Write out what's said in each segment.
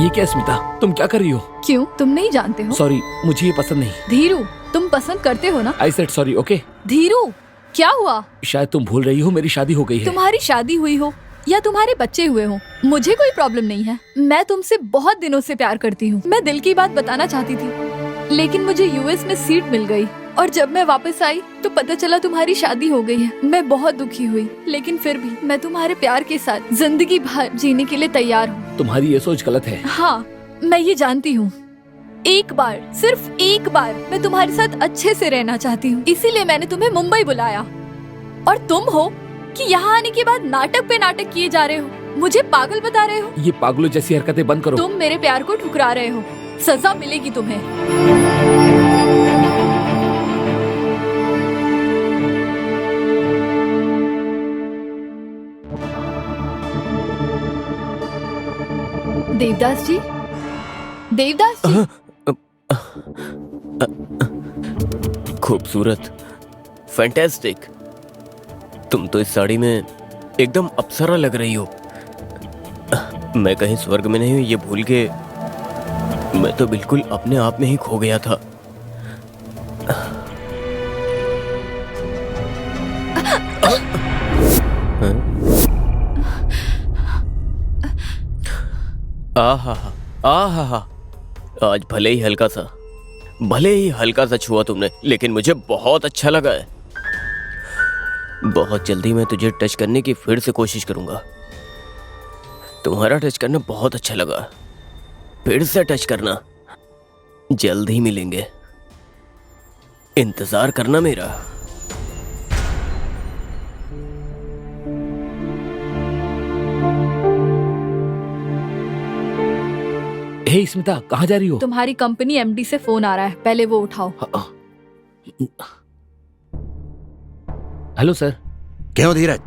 ये क्या स्मिता, तुम क्या कर रही हो? क्यों, तुम नहीं जानते हो? सॉरी, मुझे ये पसंद नहीं। धीरू, तुम पसंद करते हो ना? I said sorry, okay? Dhiru, क्या हुआ? शायद तुम भूल रही हो, मेरी शादी हो गई है। तुम्हारी शादी हुई हो या तुम्हारे बच्चे हुए हो, मुझे कोई प्रॉब्लम नहीं है। मैं तुमसे बहुत दिनों से प्यार करती हूँ। मैं दिल की बात बताना चाहती थी, लेकिन मुझे यूएस में सीट मिल गई और जब मैं वापस आई तो पता चला तुम्हारी शादी हो गई है। मैं बहुत दुखी हुई, लेकिन फिर भी मैं तुम्हारे प्यार के साथ जिंदगी भर जीने के लिए तैयार हूँ। तुम्हारी ये सोच गलत है। हाँ, मैं ये जानती हूँ। एक बार, सिर्फ एक बार मैं तुम्हारे साथ अच्छे से रहना चाहती हूँ, इसीलिए मैंने तुम्हें मुंबई बुलाया। और तुम हो कि यहाँ आने के बाद नाटक पे नाटक किए जा रहे हो, मुझे पागल बता रहे हो। ये पागलों जैसी हरकतें बंद करो। तुम मेरे प्यार को ठुकरा रहे हो, सजा मिलेगी तुम्हें। देवदास जी, देवदास जी। खूबसूरत, फैंटास्टिक। तुम तो इस साड़ी में एकदम अप्सरा लग रही हो। मैं कहीं स्वर्ग में नहीं हूँ ये भूल के मैं तो बिल्कुल अपने आप में ही खो गया था। आहा आहा, आज भले ही हल्का सा छुआ तुमने, लेकिन मुझे बहुत अच्छा लगा है। बहुत जल्दी मैं तुझे टच करने की फिर से कोशिश करूंगा। तुम्हारा टच करना बहुत अच्छा लगा, फिर से टच करना। जल्द ही मिलेंगे, इंतजार करना मेरा। हे स्मिता, कहाँ जा रही हो? तुम्हारी कंपनी एमडी से फोन आ रहा है, पहले वो उठाओ। Hello sir. क्यों धीरज,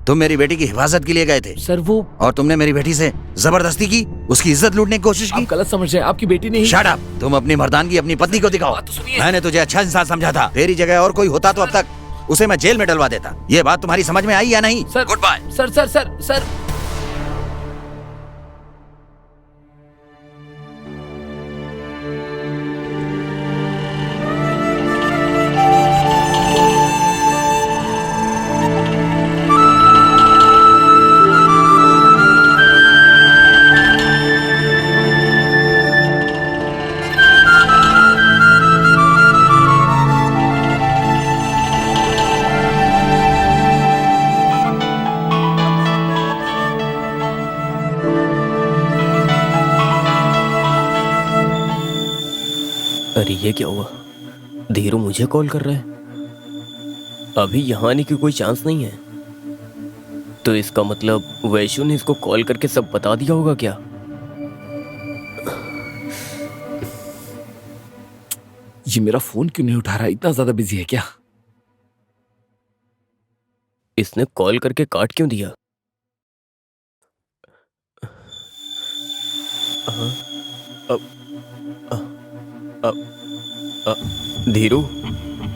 तुम मेरी बेटी की हिफाजत के लिए गए थे सर वो और तुमने मेरी बेटी से जबरदस्ती की, उसकी इज्जत लूटने की कोशिश की। आप गलत समझ रहे हैं, आपकी बेटी नहीं। शट अप, तुम अपनी मर्दानगी अपनी पत्नी को दिखाओ। तो सुनिए। मैंने तुझे अच्छा इंसान समझा था, तेरी जगह और कोई होता तो अब तक उसे मैं जेल में डलवा देता। ये बात तुम्हारी समझ में आई या नहीं? Sir, good bye. Sir sir sir sir अरे ये क्या हुआ? धीरू मुझे कॉल कर रहा है। अभी यहाँ आने की कोई चांस नहीं है, तो इसका मतलब वैशु ने इसको कॉल करके सब बता दिया होगा क्या? ये मेरा फोन क्यों नहीं उठा रहा? इतना ज्यादा बिजी है क्या? इसने कॉल करके काट क्यों दिया? धीरू,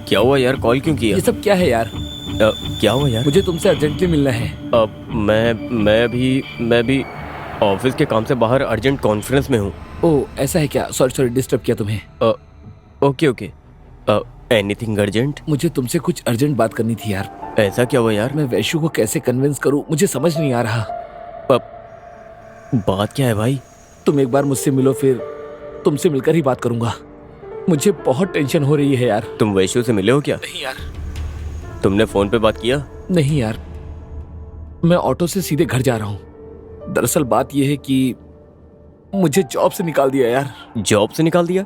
क्या हुआ यार, कॉल क्यों किया? ये सब क्या है यार? क्या हुआ यार? मुझे तुमसे अर्जेंटली मिलना है। मैं भी ऑफिस के काम से बाहर अर्जेंट कॉन्फ्रेंस में हूँ। ओह ऐसा है क्या? सॉरी डिस्टर्ब किया तुम्हें। ओके। Anything urgent? मुझे तुमसे कुछ अर्जेंट बात करनी थी यार। ऐसा क्या हुआ यार? मैं वैशु को कैसे कन्विंस करूं, मुझे समझ नहीं आ रहा। बात क्या है भाई? तुम एक बार मुझसे मिलो, फिर तुमसे मिलकर ही बात करूंगा। मुझे बहुत टेंशन हो रही है यार। तुम वैशु से मिले हो क्या? नहीं यार। तुमने फोन पे बात किया? नहीं यार, मैं ऑटो से सीधे घर जा रहा हूँ। दरअसल बात यह है कि मुझे जॉब से निकाल दिया यार। जॉब से निकाल दिया?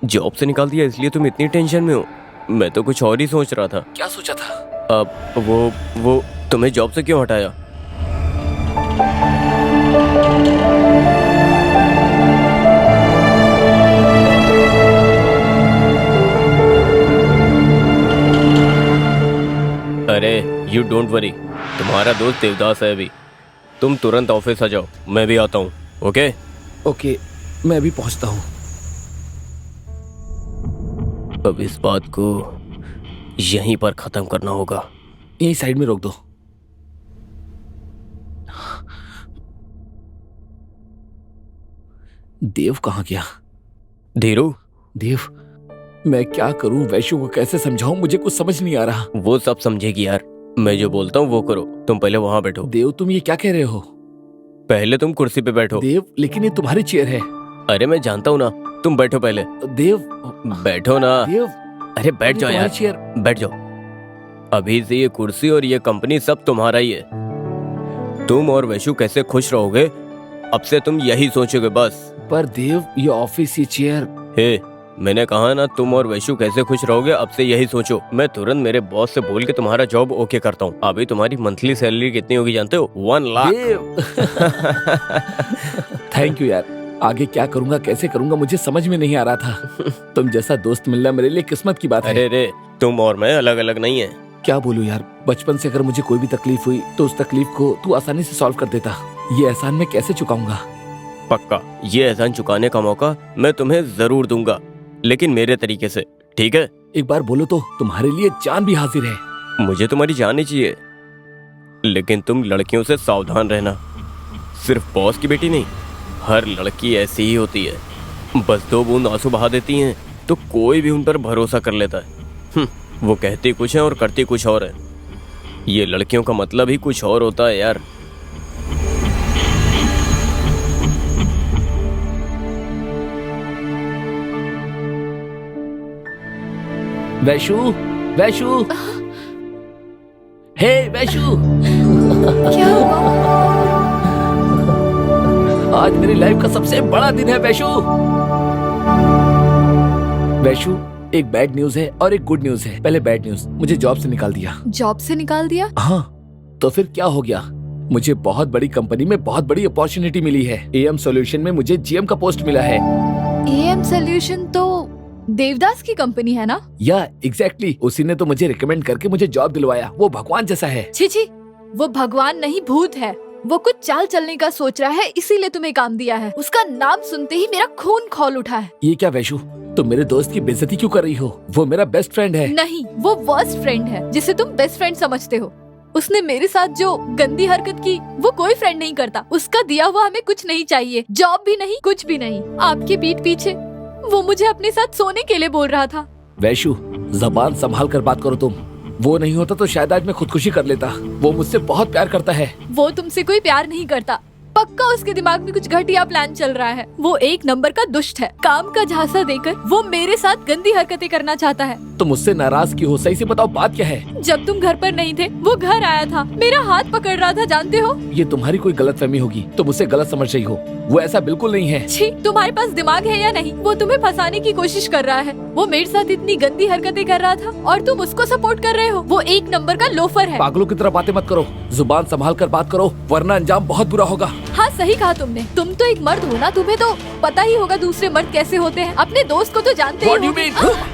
जॉब से निकाल दिया इसलिए तुम इतनी टेंशन में हो? मैं तो कुछ और ही सोच रहा था। क्या सोचा था? अब वो तुम्हें जॉब से क्यों हटाया? अरे यू डोंट वरी, तुम्हारा दोस्त देवदास है अभी। तुम तुरंत ऑफिस आ जाओ, मैं भी आता हूँ। ओके, मैं अभी पहुंचता हूँ। अब इस बात को यहीं पर खत्म करना होगा। यहीं साइड में रोक दो। देव कहाँ गया? धीरू, देव, मैं क्या करूं? वैशु को कैसे समझाऊं? मुझे कुछ समझ नहीं आ रहा। वो सब समझेगी यार। मैं जो बोलता हूँ वो करो। तुम पहले वहां बैठो। देव, तुम ये क्या कह रहे हो? पहले तुम कुर्सी पे बैठो। देव, लेकिन ये तुम्हारी चेयर है। अरे मैं जानता हूँ ना, तुम बैठो पहले। देव, बैठो ना। देव, अरे बैठ जाओ यार। चेयर। बैठ जाओ। अभी से ये कुर्सी और ये कंपनी सब तुम्हारा ही है। तुम और वैशु कैसे खुश रहोगे, अब से तुम यही सोचोगे बस। पर देव, ये ऑफिस, ये चेयर। हे, मैंने कहा ना, तुम और वैशु कैसे खुश रहोगे, अब से यही सोचो। मैं तुरंत मेरे बॉस से बोल के तुम्हारा जॉब ओके करता हूँ। अभी तुम्हारी मंथली सैलरी कितनी होगी जानते हो? 1 लाख। थैंक यू यार। आगे क्या करूंगा, कैसे करूंगा, मुझे समझ में नहीं आ रहा था। तुम जैसा दोस्त मिलना मेरे लिए किस्मत की बात है। अरे रे, तुम और मैं अलग अलग नहीं है। क्या बोलूं यार, बचपन से अगर मुझे कोई भी तकलीफ हुई तो उस तकलीफ को तू आसानी से सॉल्व कर देता। ये एहसान मैं कैसे चुकाऊंगा? पक्का, ये एहसान चुकाने का मौका मैं तुम्हें जरूर दूंगा, लेकिन मेरे तरीके से, ठीक है? एक बार बोलो तो तुम्हारे लिए जान भी हाजिर है। मुझे तुम्हारी जान ही चाहिए, लेकिन तुम लड़कियों से सावधान रहना। सिर्फ बॉस की बेटी नहीं, हर लड़की ऐसी ही होती है। बस 2 बूंद आंसू बहा देती हैं तो कोई भी उन पर भरोसा कर लेता है। वो कहती कुछ है और करती कुछ और है। ये लड़कियों का मतलब ही कुछ और होता है यार। वैशु, वैशु, हे वैशु। क्या हुआ? आज मेरी लाइफ का सबसे बड़ा दिन है वैशु। वैशु, एक बैड न्यूज है और एक गुड न्यूज है। पहले बैड न्यूज, मुझे जॉब से निकाल दिया। जॉब से निकाल दिया? हाँ, तो फिर क्या हो गया? मुझे बहुत बड़ी कंपनी में बहुत बड़ी अपॉर्चुनिटी मिली है। एएम सॉल्यूशन में मुझे जीएम का पोस्ट मिला है। एएम सॉल्यूशन तो देवदास की कंपनी है ना? या एग्जैक्टली, उसी ने तो मुझे रिकमेंड करके मुझे जॉब दिलवाया। वो भगवान जैसा है। छी छी, वो भगवान नहीं भूत है। वो कुछ चाल चलने का सोच रहा है, इसीलिए तुम्हें काम दिया है। उसका नाम सुनते ही मेरा खून खौल उठा है। ये क्या वैशु, तुम मेरे दोस्त की बेइज्जती क्यों कर रही हो? वो मेरा बेस्ट फ्रेंड है। नहीं, वो वर्स्ट फ्रेंड है जिसे तुम बेस्ट फ्रेंड समझते हो। उसने मेरे साथ जो गंदी हरकत की वो कोई फ्रेंड नहीं करता। उसका दिया हुआ हमें कुछ नहीं चाहिए, जॉब भी नहीं, कुछ भी नहीं। आपकी पीठ पीछे वो मुझे अपने साथ सोने के लिए बोल रहा था। वैशु, जबान संभाल कर बात करो तुम। वो नहीं होता तो शायद आज मैं खुदकुशी कर लेता। वो मुझसे बहुत प्यार करता है। वो तुमसे कोई प्यार नहीं करता। पक्का उसके दिमाग में कुछ घटिया प्लान चल रहा है। वो एक नंबर का दुष्ट है। काम का झांसा देकर वो मेरे साथ गंदी हरकतें करना चाहता है। तुम मुझसे नाराज क्यों हो? सही से बताओ, बात क्या है? जब तुम घर पर नहीं थे वो घर आया था, मेरा हाथ पकड़ रहा था, जानते हो? ये तुम्हारी कोई गलतफहमी होगी, तुम मुझसे गलत समझ रही हो। वो ऐसा बिल्कुल नहीं है। छी, तुम्हारे पास दिमाग है या नहीं? वो तुम्हें फंसाने की कोशिश कर रहा है। वो मेरे साथ इतनी गंदी हरकतें कर रहा था और तुम उसको सपोर्ट कर रहे हो। वो एक नंबर का लोफर है। पागलों की तरह बातें मत करो, जुबान संभाल कर बात करो, वरना अंजाम बहुत बुरा होगा। हाँ, सही कहा तुमने। तुम तो एक मर्द हो ना, तुम्हें तो पता ही होगा दूसरे मर्द कैसे होते हैं। अपने दोस्त को तो जानते ही What do you होगे। mean?